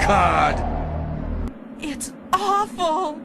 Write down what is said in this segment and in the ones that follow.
God! It's awful!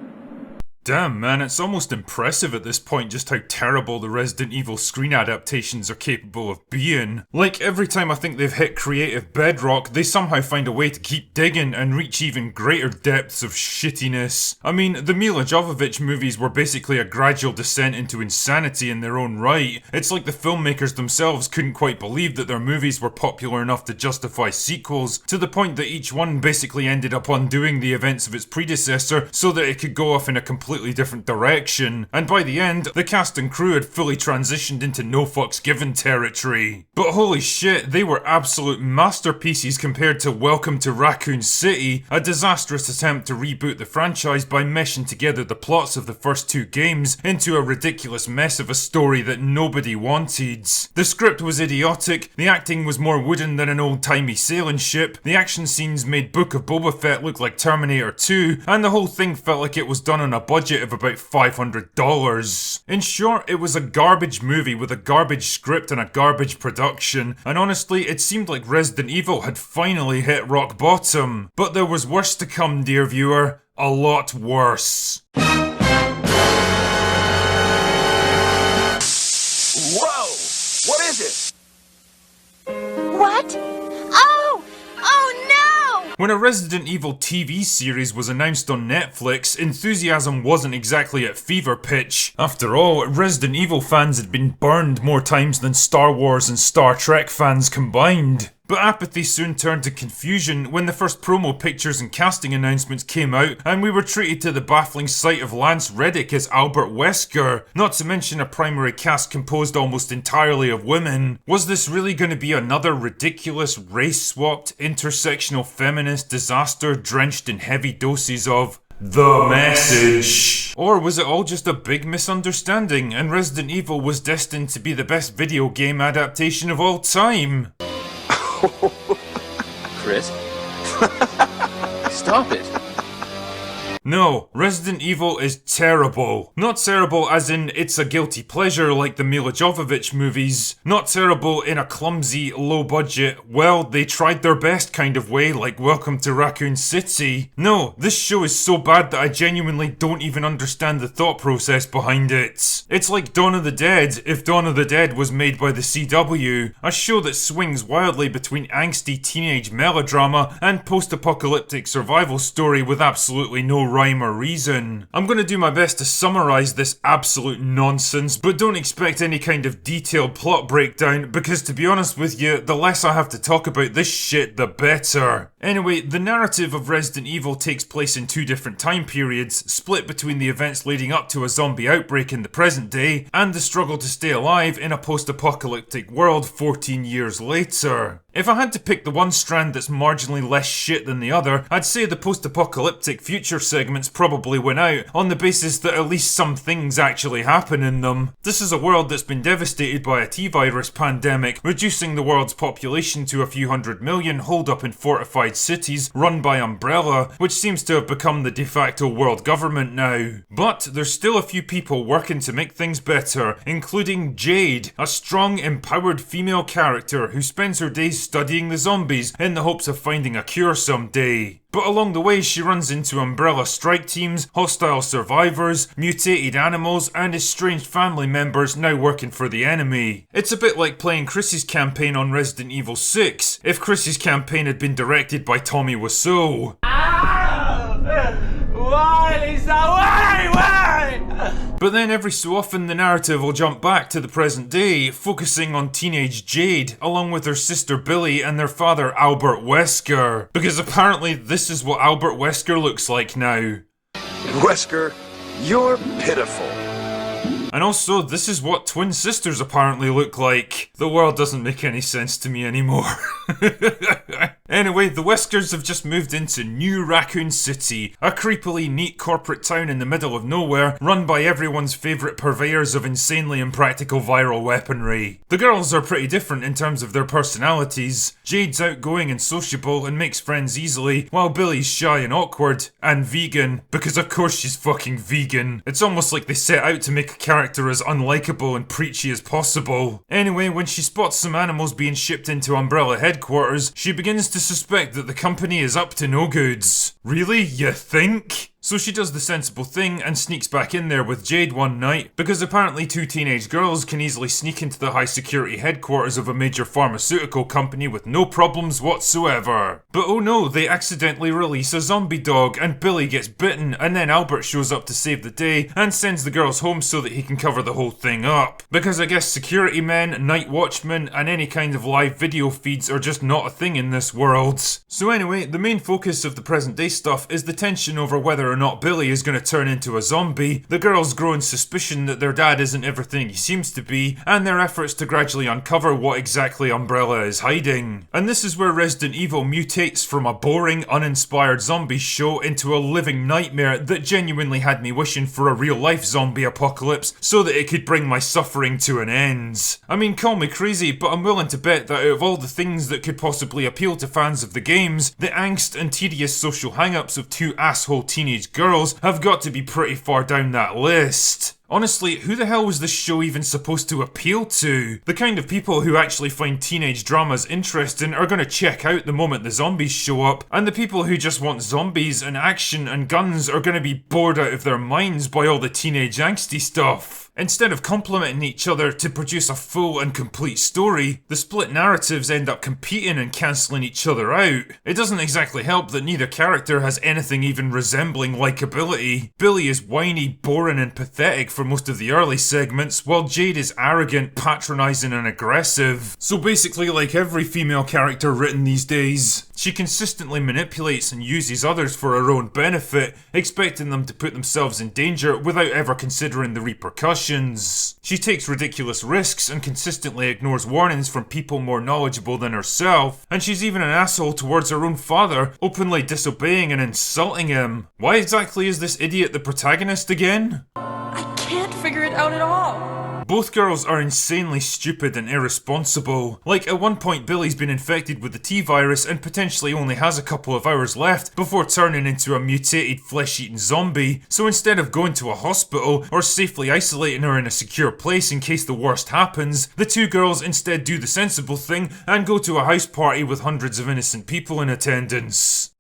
Damn, man, it's almost impressive at this point just how terrible the Resident Evil screen adaptations are capable of being. Like, every time I think they've hit creative bedrock, they somehow find a way to keep digging and reach even greater depths of shittiness. I mean, the Mila Jovovich movies were basically a gradual descent into insanity in their own right. It's like the filmmakers themselves couldn't quite believe that their movies were popular enough to justify sequels, to the point that each one basically ended up undoing the events of its predecessor so that it could go off in a completely different direction, and by the end, the cast and crew had fully transitioned into no fucks given territory. But holy shit, they were absolute masterpieces compared to Welcome to Raccoon City, a disastrous attempt to reboot the franchise by meshing together the plots of the first two games into a ridiculous mess of a story that nobody wanted. The script was idiotic, the acting was more wooden than an old-timey sailing ship, the action scenes made Book of Boba Fett look like Terminator 2, and the whole thing felt like it was done on a budget of about $500. In short, it was a garbage movie with a garbage script and a garbage production, and honestly, it seemed like Resident Evil had finally hit rock bottom. But there was worse to come, dear viewer. A lot worse. Whoa! What is it? What? Oh no! When a Resident Evil TV series was announced on Netflix, enthusiasm wasn't exactly at fever pitch. After all, Resident Evil fans had been burned more times than Star Wars and Star Trek fans combined. But apathy soon turned to confusion when the first promo pictures and casting announcements came out, and we were treated to the baffling sight of Lance Reddick as Albert Wesker, not to mention a primary cast composed almost entirely of women. Was this really going to be another ridiculous race-swapped, intersectional feminist disaster drenched in heavy doses of the message? Or was it all just a big misunderstanding and Resident Evil was destined to be the best video game adaptation of all time? Chris? Stop it. No, Resident Evil is terrible. Not terrible as in it's a guilty pleasure like the Mila Jovovich movies. Not terrible in a clumsy, low budget, well, they tried their best kind of way like Welcome to Raccoon City. No, this show is so bad that I genuinely don't even understand the thought process behind it. It's like Dawn of the Dead if Dawn of the Dead was made by the CW, a show that swings wildly between angsty teenage melodrama and post-apocalyptic survival story with absolutely no rhyme or reason. I'm going to do my best to summarise this absolute nonsense, but don't expect any kind of detailed plot breakdown because to be honest with you, the less I have to talk about this shit, the better. Anyway, the narrative of Resident Evil takes place in two different time periods, split between the events leading up to a zombie outbreak in the present day and the struggle to stay alive in a post-apocalyptic world 14 years later. If I had to pick the one strand that's marginally less shit than the other, I'd say the post-apocalyptic future segments probably win out, on the basis that at least some things actually happen in them. This is a world that's been devastated by a T-virus pandemic, reducing the world's population to a few hundred million holed up in fortified cities run by Umbrella, which seems to have become the de facto world government now. But there's still a few people working to make things better, including Jade, a strong, empowered female character who spends her days studying the zombies in the hopes of finding a cure someday. But along the way she runs into Umbrella strike teams, hostile survivors, mutated animals and estranged family members now working for the enemy. It's a bit like playing Chris's campaign on Resident Evil 6, if Chris's campaign had been directed by Tommy Wiseau. Why, Lisa? Why? But then every so often the narrative will jump back to the present day, focusing on teenage Jade, along with her sister Billy and their father Albert Wesker. Because apparently this is what Albert Wesker looks like now. Wesker, you're pitiful. And also, this is what twin sisters apparently look like. The world doesn't make any sense to me anymore. Anyway, the Weskers have just moved into New Raccoon City, a creepily neat corporate town in the middle of nowhere, run by everyone's favourite purveyors of insanely impractical viral weaponry. The girls are pretty different in terms of their personalities. Jade's outgoing and sociable and makes friends easily, while Billy's shy and awkward, and vegan, because of course she's fucking vegan. It's almost like they set out to make a character as unlikable and preachy as possible. Anyway, when she spots some animals being shipped into Umbrella headquarters, she begins to suspect that the company is up to no goods. Really? You think? So she does the sensible thing and sneaks back in there with Jade one night, because apparently two teenage girls can easily sneak into the high security headquarters of a major pharmaceutical company with no problems whatsoever. But oh no, they accidentally release a zombie dog and Billy gets bitten, and then Albert shows up to save the day and sends the girls home so that he can cover the whole thing up. Because I guess security men, night watchmen, and any kind of live video feeds are just not a thing in this world. So anyway, the main focus of the present day stuff is the tension over whether or not Billy is going to turn into a zombie, the girls' growing suspicion that their dad isn't everything he seems to be, and their efforts to gradually uncover what exactly Umbrella is hiding. And this is where Resident Evil mutates from a boring, uninspired zombie show into a living nightmare that genuinely had me wishing for a real-life zombie apocalypse so that it could bring my suffering to an end. I mean, call me crazy, but I'm willing to bet that out of all the things that could possibly appeal to fans of the games, the angst and tedious social hang-ups of two asshole teenage girls have got to be pretty far down that list. Honestly, who the hell was this show even supposed to appeal to? The kind of people who actually find teenage dramas interesting are going to check out the moment the zombies show up, and the people who just want zombies and action and guns are going to be bored out of their minds by all the teenage angsty stuff. Instead of complementing each other to produce a full and complete story, the split narratives end up competing and cancelling each other out. It doesn't exactly help that neither character has anything even resembling likability. Billy is whiny, boring and pathetic for most of the early segments, while Jade is arrogant, patronising and aggressive. So basically like every female character written these days, she consistently manipulates and uses others for her own benefit, expecting them to put themselves in danger without ever considering the repercussions. She takes ridiculous risks and consistently ignores warnings from people more knowledgeable than herself, and she's even an asshole towards her own father, openly disobeying and insulting him. Why exactly is this idiot the protagonist again? I can't figure it out at all. Both girls are insanely stupid and irresponsible. Like, at one point Billy's been infected with the T-virus and potentially only has a couple of hours left before turning into a mutated flesh-eating zombie, so instead of going to a hospital or safely isolating her in a secure place in case the worst happens, the two girls instead do the sensible thing and go to a house party with hundreds of innocent people in attendance.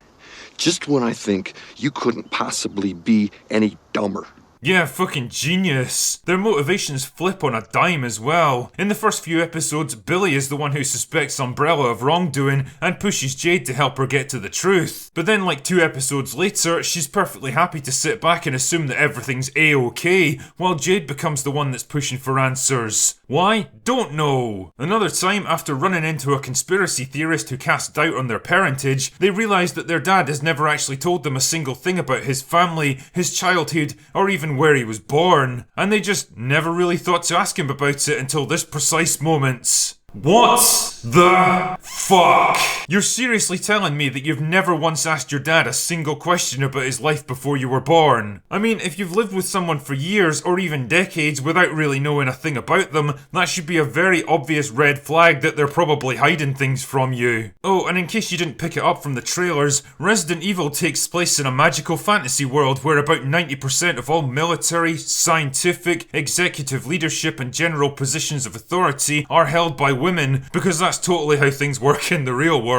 Just when I think you couldn't possibly be any dumber. Yeah, fucking genius. Their motivations flip on a dime as well. In the first few episodes, Billy is the one who suspects Umbrella of wrongdoing and pushes Jade to help her get to the truth. But then like 2 episodes later, she's perfectly happy to sit back and assume that everything's A-okay, while Jade becomes the one that's pushing for answers. Why? Don't know. Another time, after running into a conspiracy theorist who casts doubt on their parentage, they realise that their dad has never actually told them a single thing about his family, his childhood, or even where he was born, and they just never really thought to ask him about it until this precise moment. What the fuck? You're seriously telling me that you've never once asked your dad a single question about his life before you were born? I mean, if you've lived with someone for years or even decades without really knowing a thing about them, that should be a very obvious red flag that they're probably hiding things from you. Oh, and in case you didn't pick it up from the trailers, Resident Evil takes place in a magical fantasy world where about 90% of all military, scientific, executive leadership and general positions of authority are held by women, because that's totally how things work in the real world.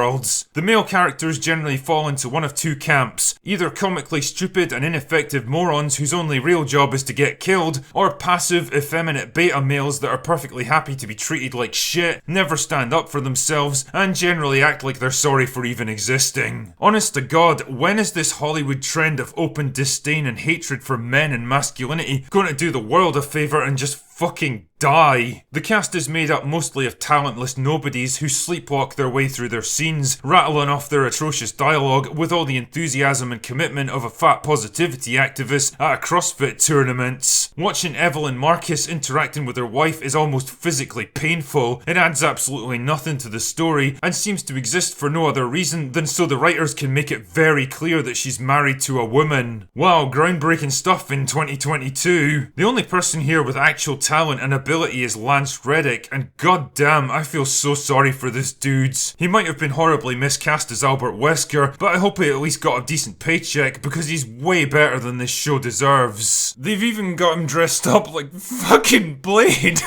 The male characters generally fall into one of 2 camps, either comically stupid and ineffective morons whose only real job is to get killed, or passive, effeminate beta males that are perfectly happy to be treated like shit, never stand up for themselves, and generally act like they're sorry for even existing. Honest to God, when is this Hollywood trend of open disdain and hatred for men and masculinity going to do the world a favour and just fucking die? The cast is made up mostly of talentless nobodies who sleepwalk their way through their scenes, rattling off their atrocious dialogue with all the enthusiasm and commitment of a fat positivity activist at a CrossFit tournament. Watching Evelyn Marcus interacting with her wife is almost physically painful. It adds absolutely nothing to the story and seems to exist for no other reason than so the writers can make it very clear that she's married to a woman. Wow, groundbreaking stuff in 2022. The only person here with actual talent and ability is Lance Reddick, and goddamn, I feel so sorry for this dude. He might have been horribly miscast as Albert Wesker, but I hope he at least got a decent paycheck because he's way better than this show deserves. They've even got him dressed up like fucking Blade.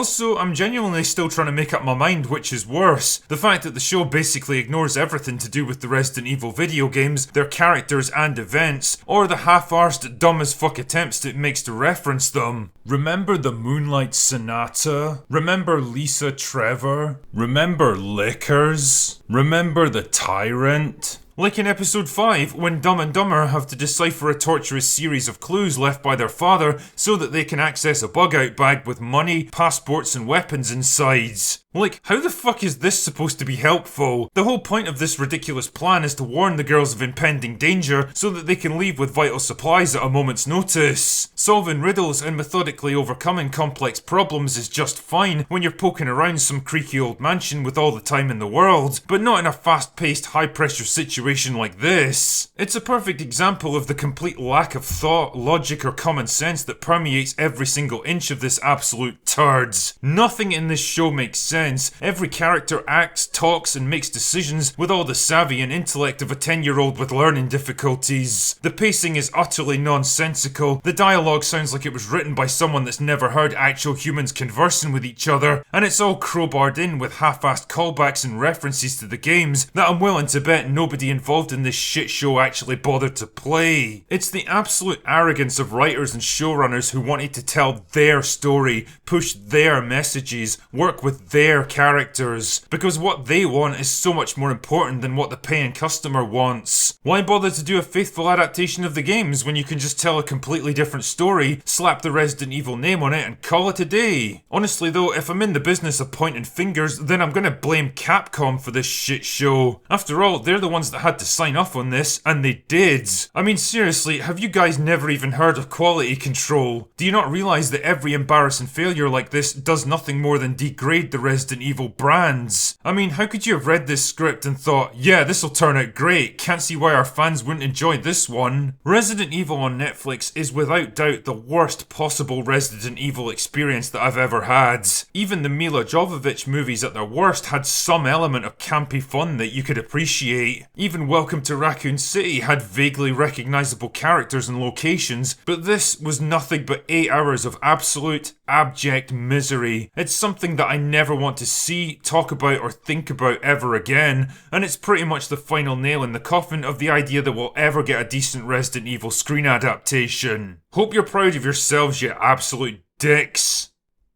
Also, I'm genuinely still trying to make up my mind which is worse. The fact that the show basically ignores everything to do with the Resident Evil video games, their characters and events, or the half-arsed dumb as fuck attempts it makes to reference them. Remember the Moonlight Sonata? Remember Lisa Trevor? Remember Lickers? Remember the Tyrant? Like in episode 5, when Dumb and Dumber have to decipher a torturous series of clues left by their father so that they can access a bug-out bag with money, passports and weapons inside. Like, how the fuck is this supposed to be helpful? The whole point of this ridiculous plan is to warn the girls of impending danger so that they can leave with vital supplies at a moment's notice. Solving riddles and methodically overcoming complex problems is just fine when you're poking around some creaky old mansion with all the time in the world, but not in a fast-paced, high-pressure situation like this. It's a perfect example of the complete lack of thought, logic or common sense that permeates every single inch of this absolute turd. Nothing in this show makes sense. Every character acts, talks and makes decisions with all the savvy and intellect of a 10-year-old with learning difficulties. The pacing is utterly nonsensical, the dialogue sounds like it was written by someone that's never heard actual humans conversing with each other, and it's all crowbarred in with half-assed callbacks and references to the games that I'm willing to bet nobody involved in this shit show actually bothered to play. It's the absolute arrogance of writers and showrunners who wanted to tell their story, push their messages, work with their characters, because what they want is so much more important than what the paying customer wants. Why bother to do a faithful adaptation of the games when you can just tell a completely different story, slap the Resident Evil name on it and call it a day? Honestly though, if I'm in the business of pointing fingers, then I'm gonna blame Capcom for this shit show. After all, they're the ones that had to sign off on this, and they did. I mean seriously, have you guys never even heard of quality control? Do you not realise that every embarrassing failure like this does nothing more than degrade the Resident Evil brands? I mean, how could you have read this script and thought, yeah, this'll turn out great, can't see why our fans wouldn't enjoy this one? Resident Evil on Netflix is without doubt the worst possible Resident Evil experience that I've ever had. Even the Mila Jovovich movies at their worst had some element of campy fun that you could appreciate. Even Welcome to Raccoon City had vaguely recognisable characters and locations, but this was nothing but 8 hours of absolute, abject misery. It's something that I never want to see, talk about or think about ever again, and it's pretty much the final nail in the coffin of the idea that we'll ever get a decent Resident Evil screen adaptation. Hope you're proud of yourselves, you absolute dicks.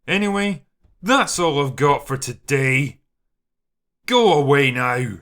Anyway, that's all I've got for today. Go away now.